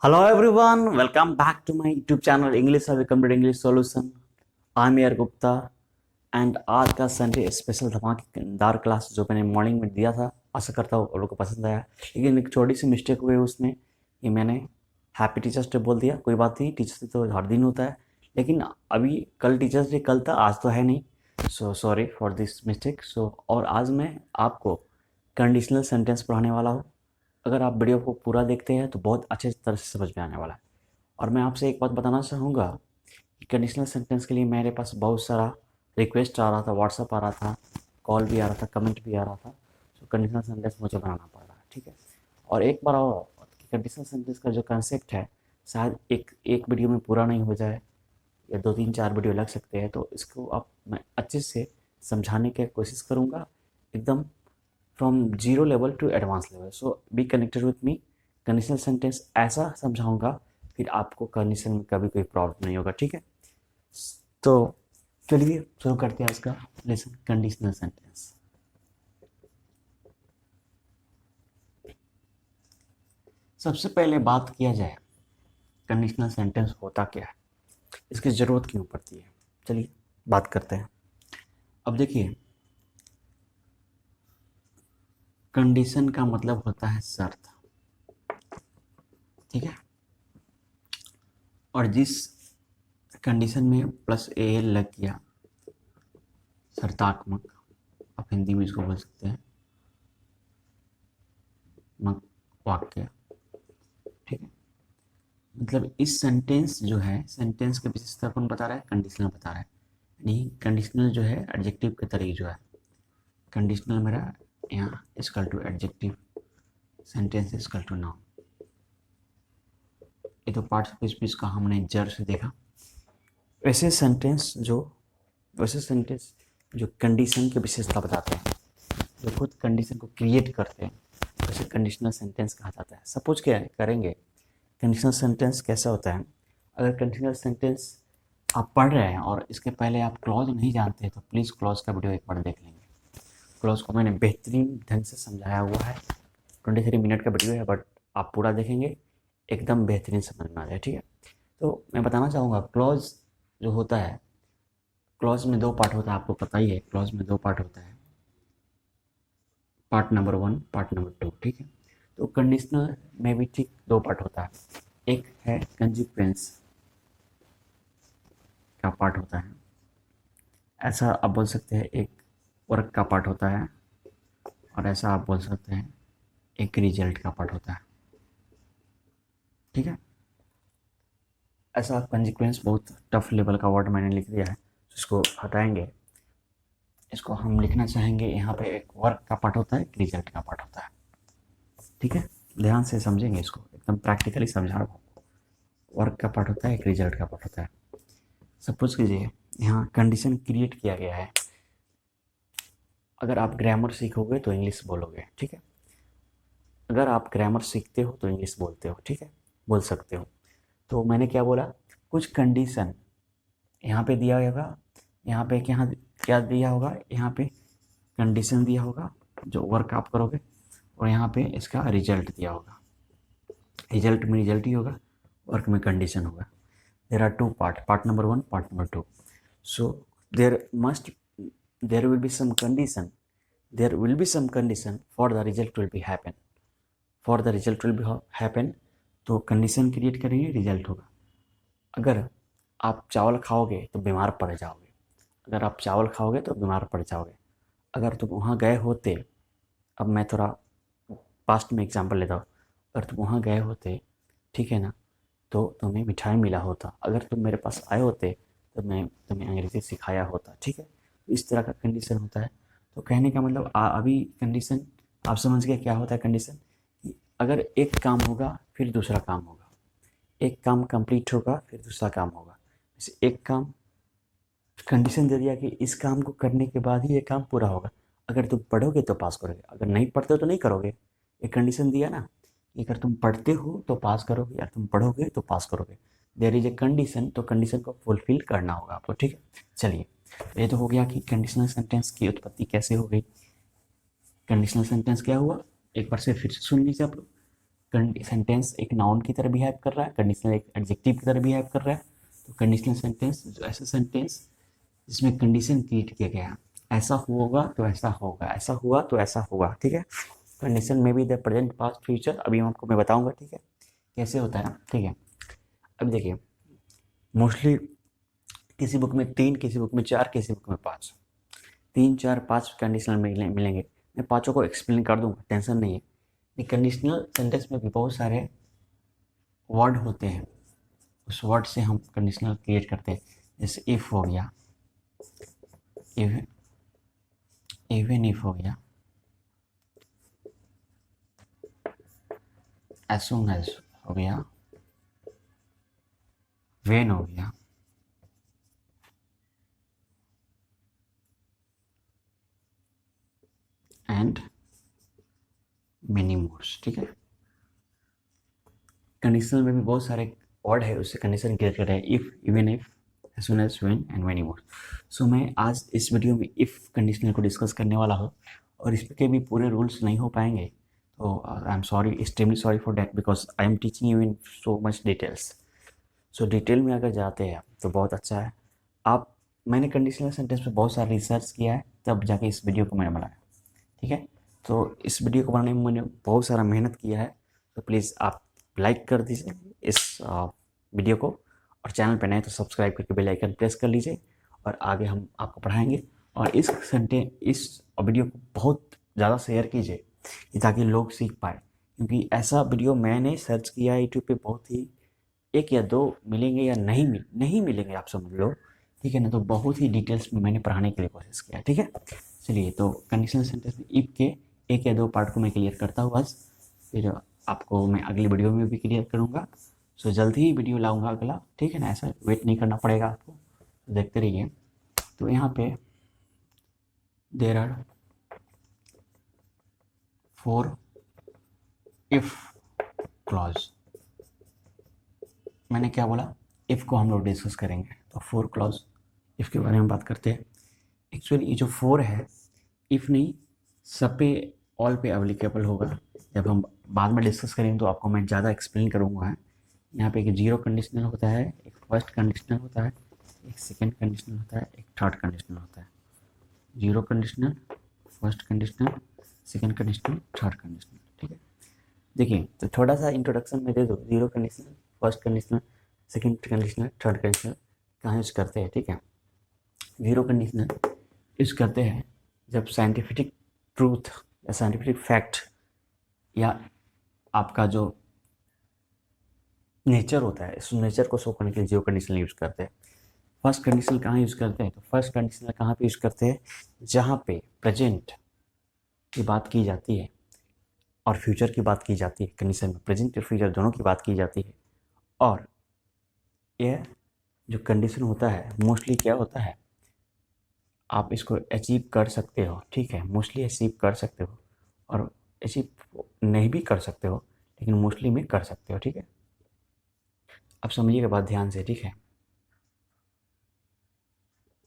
Hello everyone, welcome back to my YouTube channel English with Complete English Solution. I'm Air Gupta and आज का Sunday special धमाकेदार class जो मैंने morning में दिया था, आशा करता हूँ आप लोगों को पसंद आया। लेकिन एक छोटी सी मिस्टेक हुई उसमें कि मैंने हैप्पी टीचर्स डे बोल दिया। कोई बात नहीं, टीचर्स डे तो हर दिन होता है, लेकिन अभी कल टीचर्स डे कल था, आज तो है नहीं। So sorry for this mistake. और आज मैं आपको कंडीशनल सेंटेंस पढ़ाने वाला हूँ। अगर आप वीडियो को पूरा देखते हैं तो बहुत अच्छे तरह से समझ में आने वाला है। और मैं आपसे एक बात बताना चाहूँगा कि कंडीशनल सेंटेंस के लिए मेरे पास बहुत सारा रिक्वेस्ट आ रहा था, व्हाट्सअप आ रहा था, कॉल भी आ रहा था, कमेंट भी आ रहा था। तो कंडीशनल सेंटेंस मुझे बनाना पड़ रहा है, ठीक है। और एक बार और कि कंडीशनल सेंटेंस का जो कंसेप्ट है शायद एक एक वीडियो में पूरा नहीं हो जाए, या 2 3 4 वीडियो लग सकते हैं। तो इसको आप मैं अच्छे से समझाने की कोशिश करूँगा, एकदम from zero level to advance level. So be connected with me. Conditional sentence ऐसा समझाऊंगा फिर आपको कंडीशन में कभी कोई प्रॉब्लम नहीं होगा, ठीक है। तो चलिए शुरू करते हैं आज का लेसन, कंडीशनल सेंटेंस। सबसे पहले बात किया जाए कंडीशनल सेंटेंस होता क्या है, इसकी ज़रूरत क्यों पड़ती है, चलिए बात करते हैं। अब देखिए, कंडीशन का मतलब होता है शर्त, ठीक है। और जिस कंडीशन में प्लस ए लग गया, शर्तात्मक, आप हिंदी में इसको बोल सकते हैं वाक्य, ठीक है। मतलब इस सेंटेंस जो है, सेंटेंस की विशेषता कौन बता रहा है? कंडीशनल बता रहा है। नहीं, कंडीशनल जो है एडजेक्टिव के तरीके जो है, कंडीशनल मेरा यहाँ equal to adjective, sentence equal to noun. ये तो पार्ट्स ऑफ स्पीच का हमने जड़ से देखा। वैसे सेंटेंस जो कंडीशन की विशेषता बताते हैं, जो खुद कंडीशन को क्रिएट करते हैं, वैसे कंडीशनल सेंटेंस कहा जाता है। सपोज क्या करेंगे, कंडीशनल सेंटेंस कैसा होता है। अगर कंडीशनल सेंटेंस आप पढ़ रहे हैं और इसके पहले आप क्लॉज नहीं जानते तो प्लीज़ क्लॉज का वीडियो एक बार देख लेंगे। क्लॉज को मैंने बेहतरीन ढंग से समझाया हुआ है, 23 मिनट का वीडियो है, बट आप पूरा देखेंगे एकदम बेहतरीन समझ में आ जाए, ठीक है। तो मैं बताना चाहूँगा, क्लॉज जो होता है, क्लॉज में 2 पार्ट होता है, आपको पता ही है क्लॉज में 2 पार्ट होता है, पार्ट नंबर 1, पार्ट नंबर 2, ठीक है। तो कंडीशनल में भी ठीक 2 पार्ट होता है। एक है कंजिक्वेंस का पार्ट होता है, ऐसा आप बोल सकते हैं। एक वर्क का पार्ट होता है, और ऐसा आप बोल सकते हैं एक रिजल्ट का पार्ट होता है, ठीक है। ऐसा कंजिक्वेंस बहुत टफ लेवल का वर्ड मैंने लिख दिया है, इसको हटाएंगे। इसको हम लिखना चाहेंगे, यहाँ पे एक वर्क का पार्ट होता है, एक रिजल्ट का पार्ट होता है, ठीक है। ध्यान से समझेंगे इसको, एकदम प्रैक्टिकली समझा रहा हूँ। वर्क का पार्ट होता है, एक रिजल्ट का पार्ट होता है। सपोज कीजिए यहाँ कंडीशन क्रिएट किया गया है। अगर आप ग्रामर सीखोगे तो इंग्लिश बोलोगे, ठीक है। अगर आप ग्रामर सीखते हो तो इंग्लिश बोलते हो, ठीक है, बोल सकते हो। तो मैंने क्या बोला, कुछ कंडीशन यहाँ पे दिया होगा, यहाँ पे क्या दिया होगा, यहाँ पे कंडीशन दिया होगा जो वर्क आप करोगे, और यहाँ पे इसका रिजल्ट दिया होगा। रिजल्ट में रिजल्ट ही होगा, वर्क में कंडीशन होगा। There are 2 part, part number 1, part number 2। So there will be some condition, there will be some condition for the result will be happen, for the result will be happen। तो condition create करेंगे, result होगा। अगर आप चावल खाओगे तो बीमार पड़ जाओगे, अगर आप चावल खाओगे तो बीमार पड़ जाओगे। अगर तुम वहाँ गए होते, अब मैं थोड़ा पास्ट में एग्जांपल लेता हूँ, अगर तुम वहाँ गए होते, ठीक है ना, तो तुम्हें मिठाई मिला होता। अगर तुम मेरे पास आए होते तो मैं तुम्हें अंग्रेज़ी सिखाया होता, ठीक है। इस तरह का कंडीशन होता है। तो कहने का मतलब अभी कंडीशन आप समझ गए क्या होता है कंडीशन, कि अगर एक काम होगा फिर दूसरा काम होगा, एक काम कंप्लीट होगा फिर दूसरा काम होगा। जैसे एक काम कंडीशन दे दिया कि इस काम को करने के बाद ही ये काम पूरा होगा। अगर तुम पढ़ोगे तो पास करोगे, अगर नहीं पढ़ते हो तो नहीं करोगे। एक कंडीशन दिया ना, कि अगर तुम पढ़ते हो तो पास करोगे, या तुम पढ़ोगे तो पास करोगे। देयर इज ए कंडीशन, तो कंडीशन को फुलफिल करना होगा आपको, ठीक है। चलिए, ये तो हो गया कि कंडीशनल सेंटेंस की उत्पत्ति कैसे हो गई। कंडीशनल सेंटेंस क्या हुआ, एक बार से फिर से सुन लीजिए आप लोग। सेंटेंस एक नाउन की तरह बिहेव कर रहा है, कंडीशनल एक एडजेक्टिव की तरह बिहेव कर रहा है। तो कंडीशनल सेंटेंस जो ऐसा सेंटेंस जिसमें कंडीशन क्रिएट किया गया है, ऐसा होगा तो ऐसा होगा, ऐसा हुआ तो ऐसा होगा, ठीक है। कंडीशन में भी द प्रेजेंट पास्ट फ्यूचर, अभी आपको मैं बताऊंगा, ठीक है, कैसे होता है ना, ठीक है। अब देखिए, मोस्टली किसी बुक में 3, किसी बुक में 4, किसी बुक में 5, 3, 4, 5 कंडीशनल मिलेंगे। मैं पाँचों को एक्सप्लेन कर दूंगा, टेंशन नहीं है। कंडीशनल सेंटेंस में भी बहुत सारे वर्ड होते हैं, उस वर्ड से हम कंडीशनल क्रिएट करते हैं। जैसे इफ़ हो गया, इवन इफ हो गया, एज सून एज हो गया, वेन हो गया, एंड मेनी मोर्स, ठीक है। कंडीशनल में भी बहुत सारे वर्ड है, उससे कंडीशन क्रिएट कर रहे हैं। If, even if, as soon as, when and many more. So मैं आज इस वीडियो में इफ कंडीशनल को डिस्कस करने वाला हूँ, और इस के भी पूरे रूल्स नहीं हो पाएंगे, तो I am sorry, extremely sorry for that, because I am teaching you in so much details. So detail में अगर जाते हैं तो बहुत अच्छा है। मैंने कंडीशनल सेंटेंस पे बहुत सारा रिसर्च किया है, तब जाके इस वीडियो को मैंने बनाया, ठीक है। तो इस वीडियो को बनाने में मैंने बहुत सारा मेहनत किया है, तो प्लीज़ आप लाइक कर दीजिए इस वीडियो को, और चैनल पर नए तो सब्सक्राइब करके बेल आइकन प्रेस कर लीजिए, और आगे हम आपको पढ़ाएंगे। और इस वीडियो को बहुत ज़्यादा शेयर कीजिए ताकि लोग सीख पाए, क्योंकि ऐसा वीडियो मैंने सर्च किया यूट्यूब पे, बहुत ही 1 या 2 मिलेंगे या नहीं मिलेंगे, आप समझ लो, ठीक है ना। तो बहुत ही डिटेल्स में मैंने पढ़ाने के लिए कोशिश किया, ठीक है। चलिए, तो कंडीशनल सेंटेंस में इफ के 1 या 2 पार्ट को मैं क्लियर करता हूँ आज, फिर आपको मैं अगली वीडियो में भी क्लियर करूँगा। सो जल्दी ही वीडियो लाऊंगा अगला, ठीक है ना, ऐसा वेट नहीं करना पड़ेगा आपको, तो देखते रहिए। तो यहाँ पे देयर आर 4 इफ क्लॉज। मैंने क्या बोला, इफ़ को हम लोग डिस्कस करेंगे, तो 4 क्लॉज इफ़ के बारे में बात करते हैं। एक्चुअली ये जो 4 है, इफ़ नहीं, सब पे, ऑल पे एप्लीकेबल होगा। जब हम बाद में डिस्कस करेंगे तो आपको मैं ज़्यादा एक्सप्लेन करूँगा। यहाँ पे एक जीरो कंडीशनल होता है, एक फर्स्ट कंडीशनल होता है, एक सेकेंड कंडीशनल होता है, एक थर्ड कंडीशनल होता है। Zero conditional, first conditional, second conditional, third conditional, ठीक है। देखिए, तो थोड़ा सा इंट्रोडक्शन में दे दो। Zero conditional, first conditional, second conditional, third conditional कहाँ यूज़ करते हैं, ठीक है। जीरो कंडीशनल यूज़ करते हैं जब साइंटिफिक ट्रूथ या साइंटिफिक फैक्ट या आपका जो नेचर होता है, इस नेचर को शो करने के लिए जीरो कंडीशनल यूज़ करते हैं। फर्स्ट कंडीशनल कहाँ यूज़ करते हैं, तो फर्स्ट कंडीशनल कहाँ पे यूज़ करते हैं, जहाँ पे प्रेजेंट की बात की जाती है और फ्यूचर की बात की जाती है। कंडीशन में प्रेजेंट और फ्यूचर दोनों की बात की जाती है, और यह जो कंडीशन होता है मोस्टली क्या होता है, आप इसको अचीव कर सकते हो, ठीक है, मोस्टली अचीव कर सकते हो, और अचीव नहीं भी कर सकते हो, लेकिन मोस्टली में कर सकते हो, ठीक है। अब समझिएगा बात ध्यान से, ठीक है।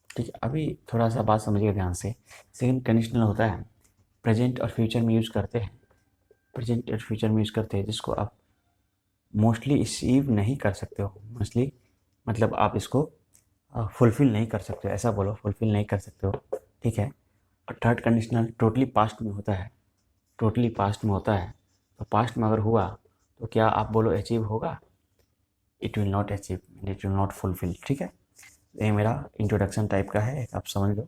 ठीक है, अभी थोड़ा सा बात समझिएगा ध्यान से। सेकेंड कंडीशनल होता है, प्रेजेंट और फ्यूचर में यूज़ करते हैं, प्रेजेंट और फ्यूचर में यूज़ करते हैं, जिसको आप मोस्टली अचीव नहीं कर सकते हो। मोस्टली मतलब आप इसको फुलफ़िल नहीं कर सकते हो, ऐसा बोलो, फुलफ़िल नहीं कर सकते हो, ठीक है। और थर्ड कंडीशनल टोटली पास्ट में होता है, टोटली पास्ट में होता है। तो पास्ट में अगर हुआ तो क्या आप बोलो अचीव होगा, it will not achieve, it will not fulfil, ठीक है। ये मेरा इंट्रोडक्शन टाइप का है, आप समझ लो।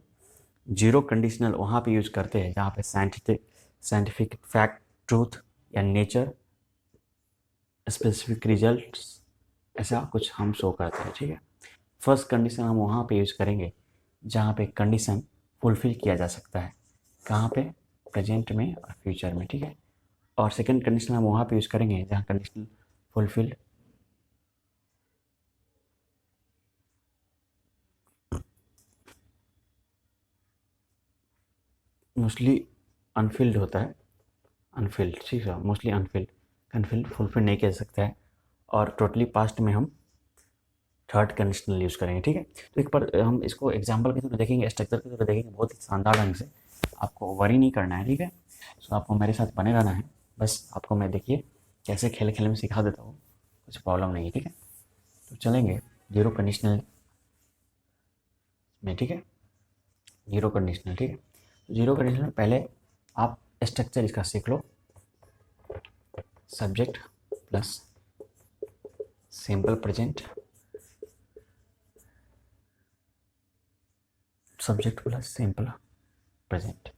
जीरो कंडीशनल वहाँ पे यूज़ करते हैं जहाँ पे साइंटिफिक फैक्ट, ट्रूथ या नेचर, स्पेसिफिक रिजल्ट्स, ऐसा कुछ हम शो करते हैं, ठीक है। फर्स्ट कंडीशन हम वहाँ पे यूज़ करेंगे जहाँ पे कंडीशन फुलफिल किया जा सकता है, कहाँ पे, प्रेजेंट में और फ्यूचर में, ठीक है। और सेकंड कंडीशन हम वहाँ पे यूज़ करेंगे जहाँ कंडीशन फुलफिल मोस्टली अनफिल्ड होता है, अनफिल्ड, ठीक है, मोस्टली अनफिल्ड फुलफिल नहीं किया जा सकता है। और टोटली पास्ट में हम थर्ड कंडीशनल यूज़ करेंगे, ठीक है। तो एक बार हम इसको एग्जांपल के थ्रू देखेंगे, स्ट्रक्चर के थ्रू देखेंगे, बहुत ही शानदार ढंग से। आपको वरी नहीं करना है, ठीक है। सो आपको मेरे साथ बने रहना है, बस आपको मैं देखिए कैसे खेल खेल में सिखा देता हूँ, कुछ प्रॉब्लम नहीं है, ठीक है। तो चलेंगे जीरो कंडीशनल में, ठीक है। जीरो कंडीशनल, ठीक है। तो जीरो कंडीशनल में पहले आप स्ट्रक्चर इसका सीख लो। Subject plus simple present, subject plus simple present.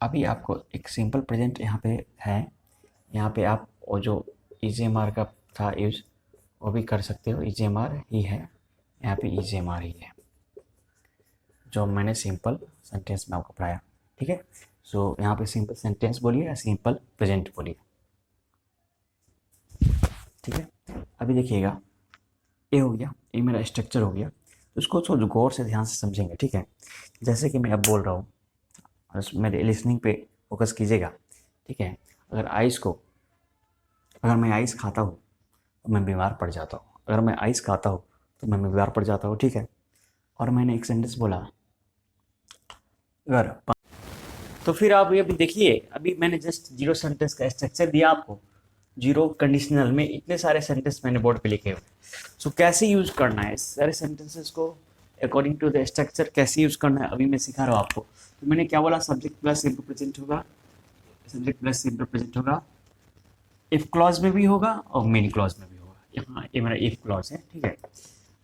अभी आपको एक सिंपल प्रेजेंट यहाँ पे है, यहाँ पे आप वो जो ईजेएमआर का था यूज वो भी कर सकते हो, ईजेएमआर ही है यहाँ पे, ईजेएमआर ही है जो मैंने सिंपल सेंटेंस में आपको पढ़ाया, ठीक है। सो यहाँ पे सिंपल सेंटेंस बोलिए या सिंपल प्रेजेंट बोलिए, ठीक है। अभी देखिएगा, ये हो गया, ये मेरा स्ट्रक्चर हो गया। तो इसको थोड़ा गौर से ध्यान से समझेंगे, ठीक है। जैसे कि मैं अब बोल रहा हूँ, मेरे लिसनिंग पे फोकस कीजिएगा, ठीक है। अगर मैं आइस खाता हूँ तो मैं बीमार पड़ जाता हूँ, अगर मैं आइस खाता हूँ तो मैं बीमार पड़ जाता हूँ, ठीक है। और मैंने एक सेंटेंस बोला, अगर, तो फिर आप ये भी देखिए, अभी मैंने जस्ट जीरो सेंटेंस का स्ट्रक्चर दिया आपको, जीरो कंडीशनल में इतने सारे सेंटेंस मैंने बोर्ड पे लिखे हुए। सो कैसे यूज करना है इस सारे सेंटेंसेस को अकॉर्डिंग टू द स्ट्रक्चर, कैसे यूज करना है अभी मैं सिखा रहा हूँ आपको। तो मैंने क्या बोला, सब्जेक्ट प्लस सिंपल प्रेजेंट होगा, सब्जेक्ट प्लस सिंपल प्रेजेंट होगा, इफ क्लॉज में भी होगा और मेन क्लॉज में भी होगा। यहाँ ये मेरा इफ क्लॉज है, ठीक है।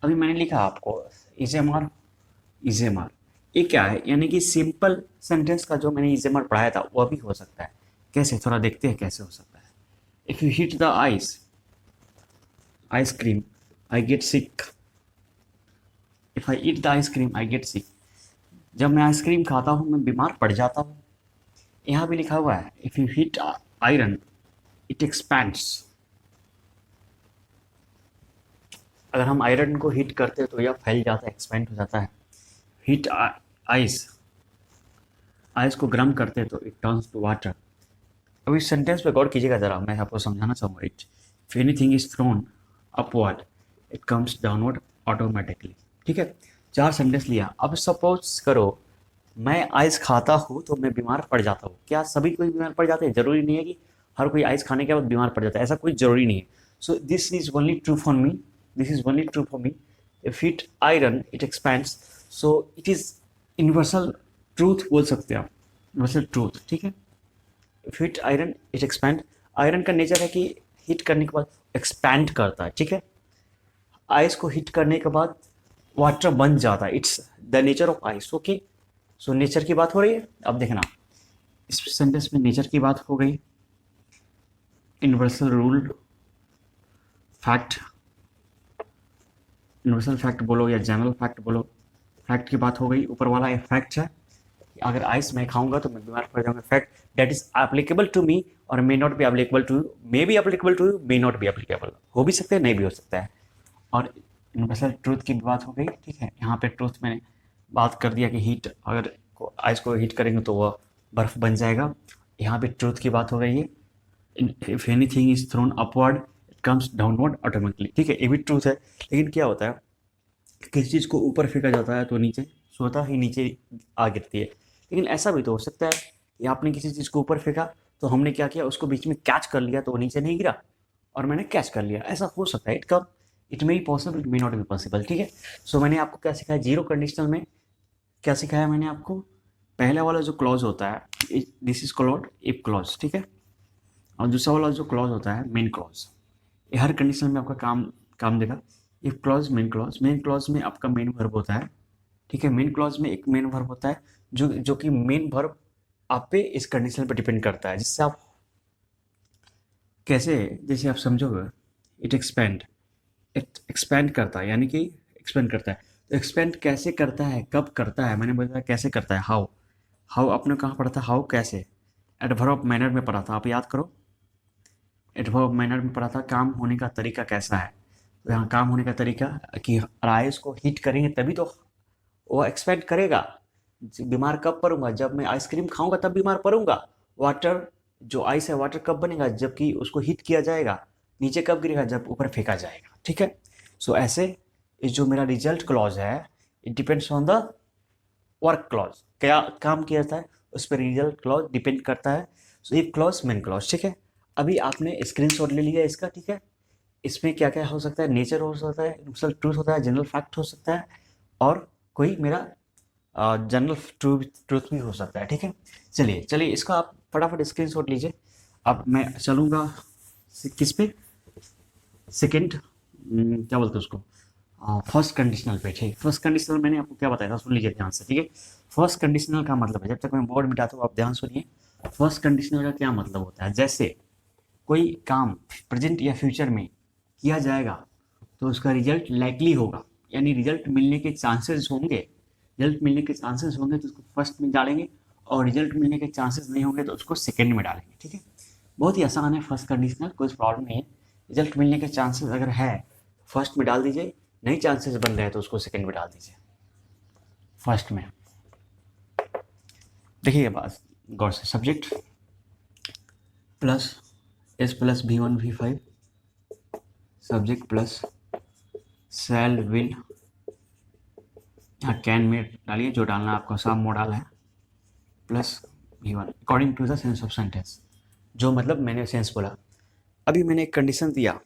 अभी मैंने लिखा आपको ईजेएमआर, ईजेएमआर ये क्या है, यानी कि सिंपल सेंटेंस का जो मैंने ईजेएमआर पढ़ाया था वह भी हो सकता है। कैसे, थोड़ा देखते हैं कैसे हो सकता है। If you hit the ice cream I get sick, if I eat the ice cream I get sick, जब मैं आइसक्रीम खाता हूँ मैं बीमार पड़ जाता हूँ। यहाँ भी लिखा हुआ है if you hit iron it expands, अगर हम आयरन को हिट करते हैं तो यह फैल जाता है, एक्सपेंड हो जाता है। हिट आइस, आइस को गर्म करते हैं तो इट टर्न्स टू वाटर। अब इस सेंटेंस पे गौर कीजिएगा जरा, मैं आपको समझाना चाहूँगा। It if anything is throne upward it comes downward automatically, ठीक है। 4 सेंटेंस लिया। अब सपोज करो मैं आइस खाता हूँ तो मैं बीमार पड़ जाता हूँ। क्या सभी कोई बीमार पड़ जाते हैं? जरूरी नहीं है कि हर कोई आइस खाने के बाद बीमार पड़ जाता है, ऐसा कोई जरूरी नहीं है। So this is only true for me, this is only true for me. If it iron it expands, so it is universal truth बोल सकते हैं आप, यूनिवर्सल ट्रूथ, ठीक है। If hit iron it expand, iron का nature है कि hit करने के बाद एक्सपैंड करता है, ठीक है। आइस को हिट करने के बाद वाटर बन जाता है, it's the nature of ice, okay. So nature की बात हो रही है। अब देखना इस सेंटेंस में नेचर की बात हो गई, universal rule, fact, universal fact बोलो या जनरल फैक्ट बोलो, फैक्ट की बात हो गई। ऊपर वाला एक फैक्ट है, अगर आइस मैं खाऊंगा तो मैं बीमार पड़ जाऊंगा। Fact that is applicable to me और may not be applicable to you, may be applicable to you, may not be applicable, हो भी सकता है नहीं भी हो सकता है। और यूनिवर्सल ट्रूथ की बात हो गई, ठीक है। यहाँ पे ट्रूथ मैंने बात कर दिया कि हीट, अगर आइस को हीट करेंगे तो वह बर्फ बन जाएगा। यहाँ पे ट्रूथ की बात हो गई है, if anything is throne upward it comes downward automatically, ठीक है। ये भी ट्रूथ है। लेकिन क्या होता है, किसी चीज़ को ऊपर फेंका जाता है तो नीचे स्वतः ही नीचे आ गिरती है। लेकिन ऐसा भी तो हो सकता है कि आपने किसी चीज़ को ऊपर फेंका तो हमने क्या किया, उसको बीच में कैच कर लिया तो वो नीचे नहीं गिरा और मैंने कैच कर लिया, ऐसा हो सकता है। It may be possible, it may not be possible, ठीक है। सो मैंने आपको क्या सिखाया, जीरो कंडीशनल में क्या सिखाया मैंने आपको, पहले वाला जो क्लॉज होता है this is called if clause, ठीक है। और दूसरा वाला जो क्लॉज होता है मेन क्लॉज, ये हर कंडीशन में आपका काम देगा। If clause, main clause, main clause में आपका मेन वर्ब होता है, ठीक है। मेन क्लॉज में एक मेन वर्ब होता है जो कि मेन वर्ब आप पे इस कंडीशन पर डिपेंड करता है, जिससे आप कैसे, जैसे आप समझोगे, इट एक्सपेंड करता है, यानी कि एक्सपेंड करता है। तो एक्सपेंड कैसे करता है, कब करता है, मैंने बताया कैसे करता है, हाउ आपने कहाँ पढ़ा था, हाउ कैसे, एडवर्ब ऑफ मैनर में पढ़ा था, आप याद करो। एडवर्ब ऑफ मैनर में पढ़ा था काम होने का तरीका कैसा है। तो यहाँ काम होने का तरीका कि आइस को हीट करेंगे तभी तो वो एक्सपेंड करेगा। बीमार कब पड़ूंगा, जब मैं आइसक्रीम खाऊंगा तब बीमार पड़ूंगा। वाटर, जो आइस है वाटर कब बनेगा, जबकि उसको हीट किया जाएगा। नीचे कब गिरेगा, जब ऊपर फेंका जाएगा, ठीक है। सो ऐसे इस जो मेरा रिजल्ट क्लॉज है it depends on the work clause, क्या काम किया जाता है उस पर रिजल्ट क्लॉज डिपेंड करता है। So if clause main clause, ठीक है। अभी आपने स्क्रीनशॉट ले लिया इसका, ठीक है। इसमें क्या क्या हो सकता है, नेचर हो सकता है, यूनिवर्सल ट्रूथ होता है, जनरल फैक्ट हो सकता है, और कोई मेरा जनरल ट्रूथ भी हो सकता है, ठीक है। चलिए चलिए इसका आप फटाफट स्क्रीनशॉट लीजिए। अब मैं चलूँगा किस पे, सेकेंड, क्या बोलते हैं उसको, फर्स्ट कंडीशनल पे, ठीक। फर्स्ट कंडीशनल मैंने आपको क्या बताया था, सुन लीजिए ध्यान से, ठीक है। फर्स्ट कंडीशनल का मतलब है, जब तक मैं बोर्ड मिटाता हूँ आप ध्यान सुनिए। फर्स्ट कंडीशनल का क्या मतलब होता है, जैसे कोई काम प्रेजेंट या फ्यूचर में किया जाएगा तो उसका रिजल्ट लाइकली होगा, यानी रिजल्ट मिलने के चांसेस होंगे। रिजल्ट मिलने के चांसेस होंगे तो उसको फर्स्ट में डालेंगे, और रिजल्ट मिलने के चांसेस नहीं होंगे तो उसको सेकंड में डालेंगे, ठीक है। बहुत ही आसान है फर्स्ट कंडीशनल, कोई प्रॉब्लम नहीं है। रिजल्ट मिलने के चांसेस अगर है फर्स्ट में डाल दीजिए, नहीं चांसेस बन रहे हैं तो उसको सेकंड में डाल दीजिए, फर्स्ट में। देखिए बात गौर से, subject plus S plus V1 V5, subject plus shall will, यहाँ कैन में डालिए जो डालना आपको, सब मोडाल है, plus V1 according to the sense of sentence, जो मतलब मैंने सेंस बोला। अभी मैंने एक कंडीशन दिया,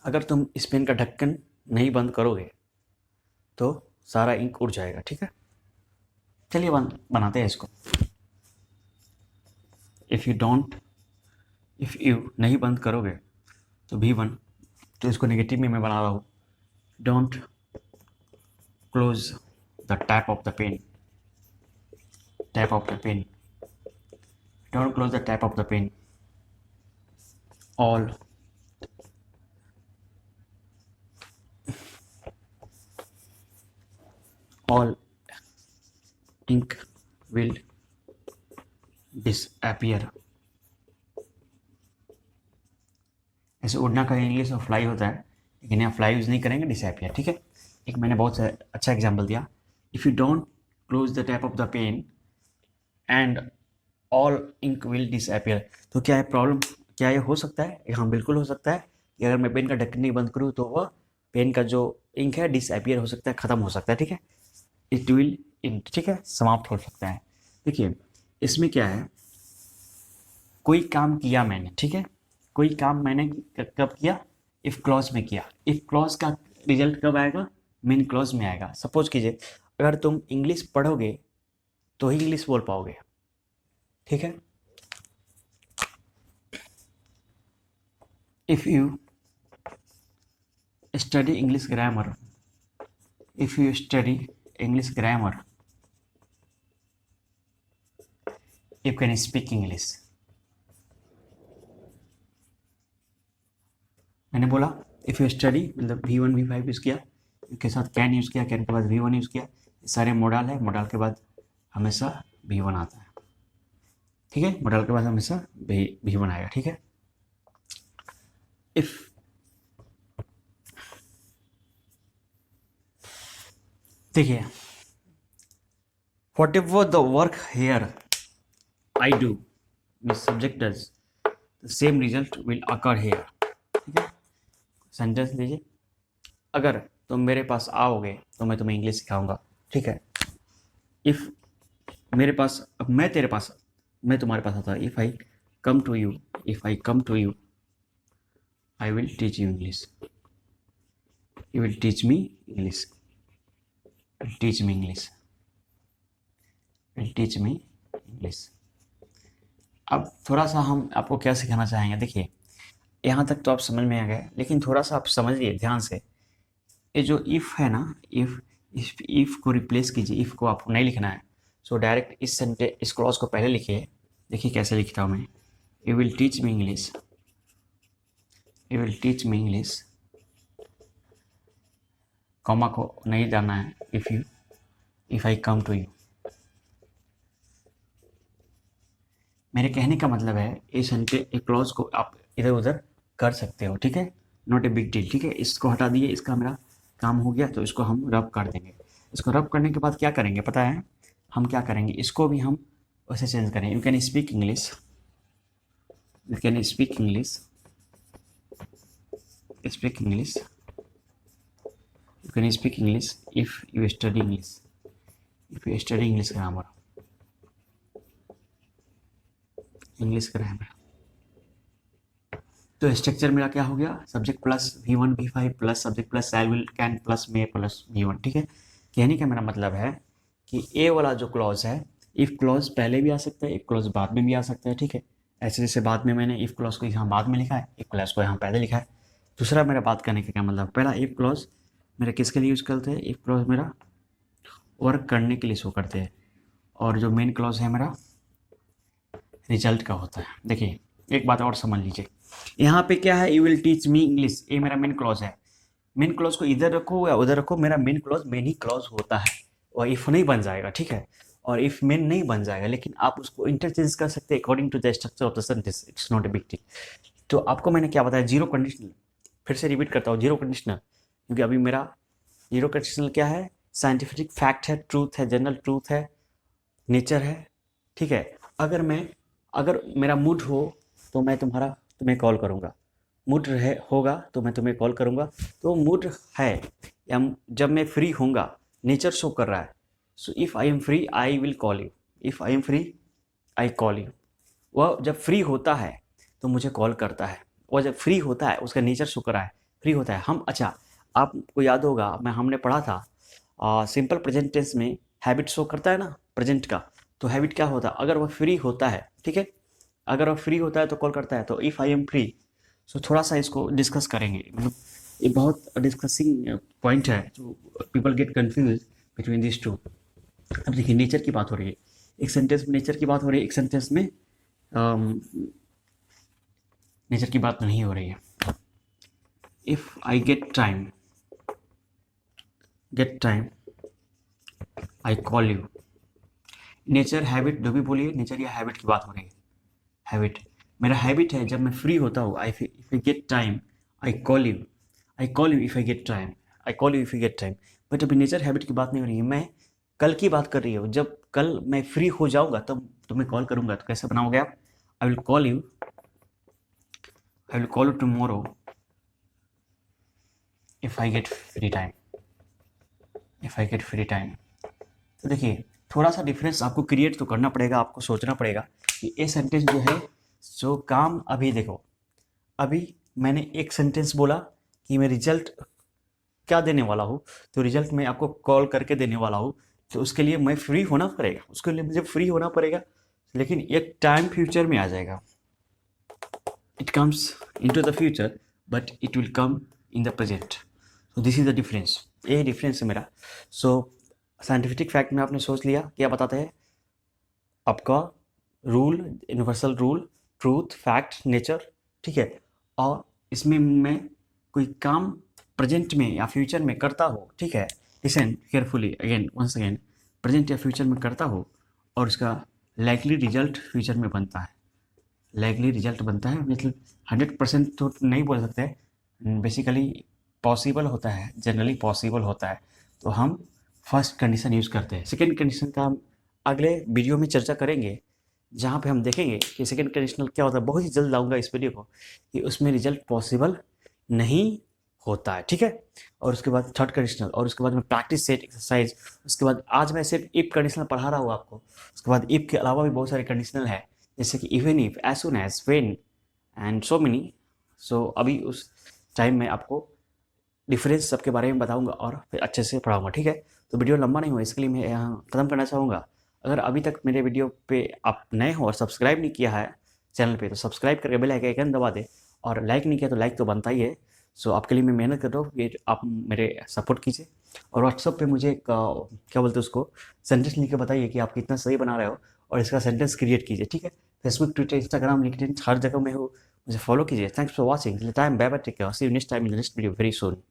अगर तुम इस पेन का ढक्कन नहीं बंद करोगे तो सारा इंक उड़ जाएगा, ठीक है। चलिए बनाते हैं इसको। इफ़ यू नहीं बंद करोगे तो V1, तो इसको नेगेटिव में मैं बना रहा हूँ, don't close the tap of the pen, tap of the pen, don't close the tap of the pen, all all ink will disappear। ऐसे उड़ना का इंग्लिश और फ्लाई होता है, लेकिन यहाँ फ्लाई यूज नहीं करेंगे, डिसअपियर, ठीक है। एक मैंने बहुत अच्छा एग्जाम्पल दिया, if you don't close the tap of the pen and all ink will disappear. तो क्या है प्रॉब्लम, क्या ये हो सकता है? हाँ बिल्कुल हो सकता है कि अगर मैं पेन का ढक्कन नहीं बंद करूँ तो वह पेन का जो इंक है डिसअपियर हो सकता है, ख़त्म हो सकता है, ठीक है। इट विल इंट, ठीक है, समाप्त हो सकता है। देखिए इसमें क्या है, कोई काम किया मैंने, ठीक है, कोई काम मैंने कब किया, इफ क्लॉज में किया। इफ क्लॉज का रिजल्ट कब आएगा, मेन क्लॉज में आएगा। सपोज कीजिए अगर तुम इंग्लिश पढ़ोगे तो ही इंग्लिश बोल पाओगे, ठीक है। If you study English grammar, if you study English grammar you can speak English. मैंने बोला इफ़ यू स्टडी, मतलब V1 V5 यूज़ किया, के साथ कैन यूज़ किया, कैन के बाद V1 यूज़ किया, सारे मोडाल है, मोडाल के बाद हमेशा V1 आता है, ठीक है। मोडाल के बाद हमेशा V1 आएगा, ठीक है। इफ देखिए whatever the work here I do, means subject does, the same result will occur here, ठीक है। सेंटेंस लीजिए, अगर तुम मेरे पास आओगे तो मैं तुम्हें इंग्लिश सिखाऊंगा, ठीक है। इफ़ मेरे पास, अब मैं तेरे पास, मैं तुम्हारे पास आता, if I come to you, if I come to you I will teach you English, you will teach me English, teach me English, will teach me English. अब थोड़ा सा हम आपको क्या सिखाना चाहेंगे, देखिए यहाँ तक तो आप समझ में आ गए, लेकिन थोड़ा सा आप समझिए ध्यान से। ये जो इफ़ है ना, इफ़ को रिप्लेस कीजिए, इफ़ को आपको नहीं लिखना है। सो डायरेक्ट इस क्लॉज को पहले लिखिए। देखिए कैसे लिखता हूँ मैं, you will teach me English, you will teach me English, comma को नहीं डालना है, if I come to you. मेरे कहने का मतलब है इस क्लॉज को आप इधर उधर कर सकते हो, ठीक है, नॉट ए बिग डील, ठीक है। इसको हटा दिए, इसका मेरा काम हो गया, तो इसको हम रब कर देंगे। इसको रब करने के बाद क्या करेंगे पता है, हम क्या करेंगे, इसको भी हम वैसे चेंज करें, you can speak English, you can speak English, speak English, you can speak English if you study English, if you study English grammar, English grammar, तो स्ट्रक्चर मेरा क्या हो गया, subject plus V1 V5 plus subject plus shall will can plus may plus V1, ठीक है। कहने का मेरा मतलब है कि ए वाला जो क्लॉज है, इफ क्लॉज पहले भी आ सकता है, इफ क्लॉज बाद में भी आ सकता है, ठीक है। ऐसे जैसे बाद में मैंने इफ क्लॉज को यहाँ बाद में लिखा है, इफ क्लॉज को यहाँ पहले लिखा है। दूसरा मेरा बात करने का क्या मतलब, पहला इफ क्लॉज मेरा किसके लिए यूज़ करते हैं, इफ क्लॉज मेरा वर्क करने के लिए शो करते हैं, और जो मेन क्लॉज है मेरा रिजल्ट का होता है। देखिए एक बात और समझ लीजिए, यहाँ पे क्या है, you will teach me English, ये मेरा मेन क्लॉज है। मेन क्लॉज को इधर रखो या उधर रखो, मेरा मेन क्लॉज मेन ही क्लॉज होता है, और इफ नहीं बन जाएगा, ठीक है। और इफ मेन नहीं बन जाएगा, लेकिन आप उसको इंटरचेंज कर सकते हैं according to the structure of the sentence, it's not a big deal. तो आपको मैंने क्या बताया, जीरो कंडीशनल, फिर से रिपीट करता हूँ, जीरो कंडीशनल, क्योंकि अभी मेरा जीरो कंडीशनल क्या है, साइंटिफिक फैक्ट है, ट्रूथ है, जनरल ट्रूथ है, नेचर है, ठीक है। अगर मेरा मूड हो तो मैं तुम्हें कॉल करूँगा, मूड रहे होगा तो मैं तुम्हें कॉल करूँगा, तो मूड है या जब मैं फ्री होऊंगा, नेचर शो कर रहा है। So if I am free I will call you, if I am free I call you. वह जब फ्री होता है तो मुझे कॉल करता है, वह जब फ्री होता है उसका नेचर शो कर रहा है, फ्री होता है। हम अच्छा, आपको याद होगा हमने पढ़ा था सिंपल प्रेजेंट टेंस में हैबिट शो करता है ना प्रेजेंट का, तो हैबिट क्या होता है, अगर वह फ्री होता है, ठीक है, अगर वह फ्री होता है तो कॉल करता है, तो इफ़ आई एम फ्री। सो थोड़ा सा इसको डिस्कस करेंगे, मतलब ये बहुत डिस्कसिंग पॉइंट है, जो people get confuse between this two. अब देखिए नेचर की बात हो रही है, एक सेंटेंस में नेचर की बात हो रही है, एक सेंटेंस में नेचर की बात नहीं हो रही है। If I get time I call you. Nature habit जो भी बोलिए, नेचर या हैबिट की बात हो रही है। हैबिट मेरा हैबिट है, जब मैं फ्री होता हूँ, if I get time I call you, if I get time, I call you if I get time. But अभी नेचर हैबिट की बात नहीं हो रही है, मैं कल की बात कर रही हूँ, जब कल मैं फ्री हो जाऊँगा तब तुम्हें कॉल करूँगा। तो कैसे बनाओगे आप, I will call you tomorrow if I get free time, तो देखिए थोड़ा सा डिफरेंस आपको क्रिएट तो करना पड़ेगा, आपको सोचना पड़ेगा कि ये सेंटेंस जो है, जो काम अभी देखो, अभी मैंने एक सेंटेंस बोला कि मैं रिजल्ट क्या देने वाला हूँ, तो रिजल्ट मैं आपको कॉल करके देने वाला हूँ, तो उसके लिए मैं फ्री होना पड़ेगा, उसके लिए मुझे फ्री होना पड़ेगा, लेकिन एक टाइम फ्यूचर में आ जाएगा, it comes into the future but it will come in the present. So this is the difference, ये डिफरेंस है मेरा। सो साइंटिफिक फैक्ट में आपने सोच लिया क्या बताते हैं, आपका rule, universal rule, truth, fact, nature, ठीक है। और इसमें मैं कोई काम प्रेजेंट में या फ्यूचर में करता हो, ठीक है, listen carefully again once again, present या फ्यूचर में करता हो और उसका लाइकली रिजल्ट फ्यूचर में बनता है, लाइकली रिजल्ट बनता है, मतलब 100% तो नहीं बोल सकते, बेसिकली पॉसिबल होता है, जनरली पॉसिबल होता है, तो हम फर्स्ट कंडीशन यूज़ करते हैं। सेकेंड कंडीशन का हम अगले वीडियो में चर्चा करेंगे, जहाँ पे हम देखेंगे कि सेकेंड कंडीशनल क्या होता है। बहुत ही जल्द लाऊंगा इस वीडियो को कि उसमें रिजल्ट पॉसिबल नहीं होता है, ठीक है। और उसके बाद थर्ड कंडीशनल, और उसके बाद में प्रैक्टिस सेट एक्सरसाइज, उसके बाद आज मैं सिर्फ इफ कंडीशनल पढ़ा रहा हूँ आपको, उसके बाद इफ के अलावा भी बहुत सारे कंडीशनल है, जैसे कि even if, as soon as, when and so many. So अभी उस टाइम में आपको डिफरेंस सबके बारे में बताऊंगा और फिर अच्छे से पढ़ाऊंगा, ठीक है। तो वीडियो लंबा नहीं हुआ, इसके लिए मैं यहाँ ख़त्म करना चाहूँगा। अगर अभी तक मेरे वीडियो पे आप नए हो और सब्सक्राइब नहीं किया है चैनल पे, तो सब्सक्राइब करके बेल आइकन दबा दे, और लाइक नहीं किया तो लाइक तो बनता ही है। सो आपके लिए मैं मेहनत कर रहा हूँ कि आप मेरे सपोर्ट कीजिए, और व्हाट्सअप पे मुझे क्या बोलते हैं उसको, सेंटेंस लिख के बताइए कि आप कितना सही बना रहे हो, और इसका सेंटेंस क्रिएट कीजिए, ठीक है। फेसबुक, ट्विटर, इंस्टाग्राम, लिंक्डइन, हर जगह में हो, मुझे फॉलो कीजिए। Thanks for watching time, bye bye, take care, see you next time in the next video very soon.